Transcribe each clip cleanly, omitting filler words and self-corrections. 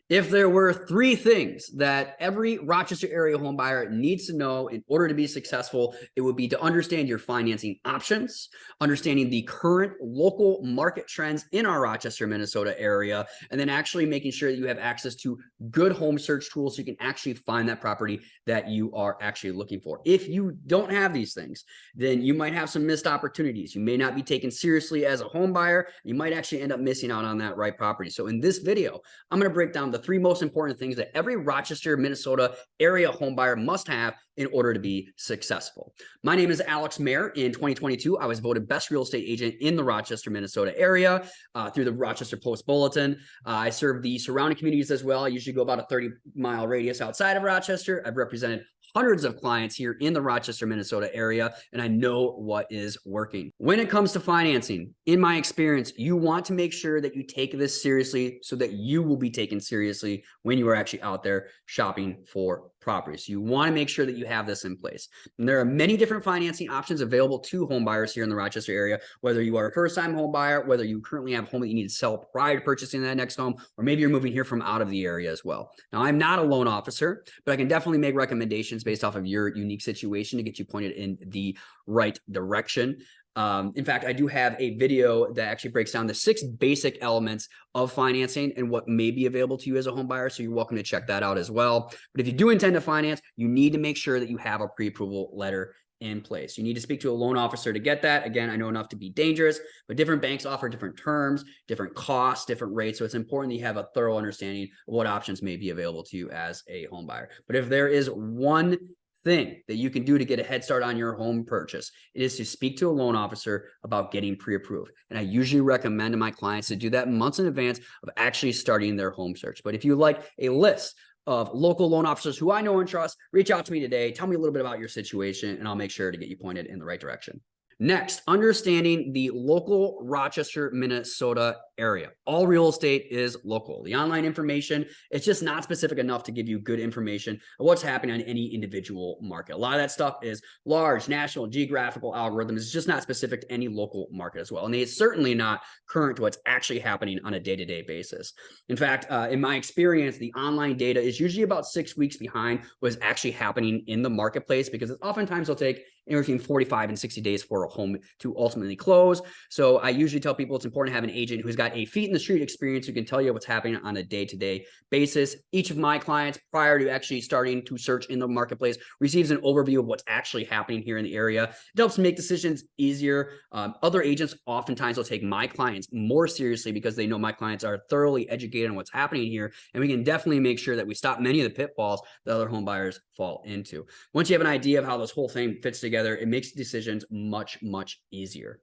If there were three things that every Rochester area home buyer needs to know in order to be successful, it would be to understand your financing options, understanding the current local market trends in our Rochester, Minnesota area, and then actually making sure that you have access to good home search tools so you can actually find that property that you are actually looking for. If you don't have these things, then you might have some missed opportunities. You may not be taken seriously as a home buyer. You might actually end up missing out on that right property. So in this video, I'm going to break down the three most important things that every Rochester, Minnesota area home buyer must have in order to be successful. My name is Alex Mayer. In 2022, I was voted best real estate agent in the Rochester, Minnesota area through the Rochester Post Bulletin. I serve the surrounding communities as well. I usually go about a 30-mile radius outside of Rochester. I've represented hundreds of clients here in the Rochester, Minnesota area, and I know what is working. When it comes to financing, in my experience, you want to make sure that you take this seriously so that you will be taken seriously when you are actually out there shopping for properties. So you want to make sure that you have this in place. And there are many different financing options available to home buyers here in the Rochester area, whether you are a first-time home buyer, whether you currently have a home that you need to sell prior to purchasing that next home, or maybe you're moving here from out of the area as well. Now, I'm not a loan officer, but I can definitely make recommendations based off of your unique situation to get you pointed in the right direction. In fact, I do have a video that actually breaks down the 6 basic elements of financing and what may be available to you as a home buyer. So you're welcome to check that out as well. But if you do intend to finance, you need to make sure that you have a pre-approval letter in place. You need to speak to a loan officer to get that. Again, I know enough to be dangerous, but different banks offer different terms, different costs, different rates. So it's important that you have a thorough understanding of what options may be available to you as a home buyer. But if there is one thing that you can do to get a head start on your home purchase, it is to speak to a loan officer about getting pre-approved. And I usually recommend to my clients to do that months in advance of actually starting their home search. But if you like a list of local loan officers who I know and trust, reach out to me today. Tell me a little bit about your situation, and I'll make sure to get you pointed in the right direction. Next, understanding the local Rochester, Minnesota area. All real estate is local. The online information, it's just not specific enough to give you good information of what's happening on any individual market. A lot of that stuff is large, national, geographical algorithms. It's just not specific to any local market as well. And it's certainly not current to what's actually happening on a day-to-day basis. In fact, in my experience, the online data is usually about 6 weeks behind what's actually happening in the marketplace, because oftentimes it'll take anywhere between 45 and 60 days for a home to ultimately close. So I usually tell people it's important to have an agent who's got a feet in the street experience who can tell you what's happening on a day-to-day basis. Each of my clients, prior to actually starting to search in the marketplace, receives an overview of what's actually happening here in the area. It helps make decisions easier. Other agents oftentimes will take my clients more seriously because they know my clients are thoroughly educated on what's happening here, and we can definitely make sure that we stop many of the pitfalls that other home buyers fall into. Once you have an idea of how this whole thing fits together, it makes decisions much easier.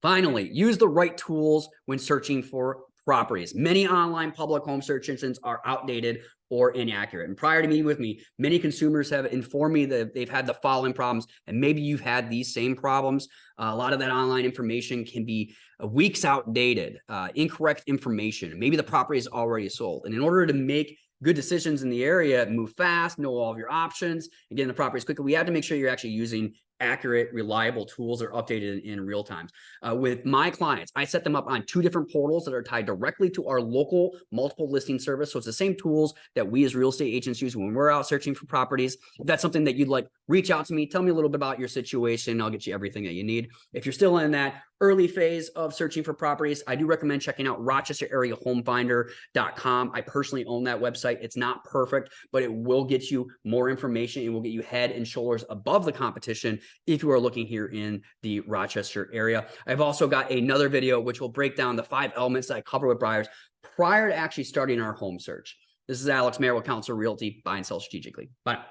Finally, use the right tools when searching for properties. Many online public home search engines are outdated or inaccurate. And prior to meeting with me, many consumers have informed me that they've had the following problems, and maybe you've had these same problems. A lot of that online information can be weeks outdated, incorrect information. Maybe the property is already sold. And in order to make good decisions in the area, move fast, know all of your options, and get in the properties quickly, we have to make sure you're actually using accurate, reliable tools that are updated in real time. With my clients, I set them up on 2 different portals that are tied directly to our local multiple listing service. So it's the same tools that we as real estate agents use when we're out searching for properties. If that's something that you'd like, reach out to me. Tell me a little bit about your situation. I'll get you everything that you need. If you're still in that early phase of searching for properties, I do recommend checking out RochesterAreaHomefinder.com. I personally own that website. It's not perfect, but it will get you more information. It will get you head and shoulders above the competition if you are looking here in the Rochester area. I've also got another video which will break down the 5 elements that I cover with buyers prior to actually starting our home search. This is Alex Mayer with Counselor Realty. Buy and sell strategically. Bye now.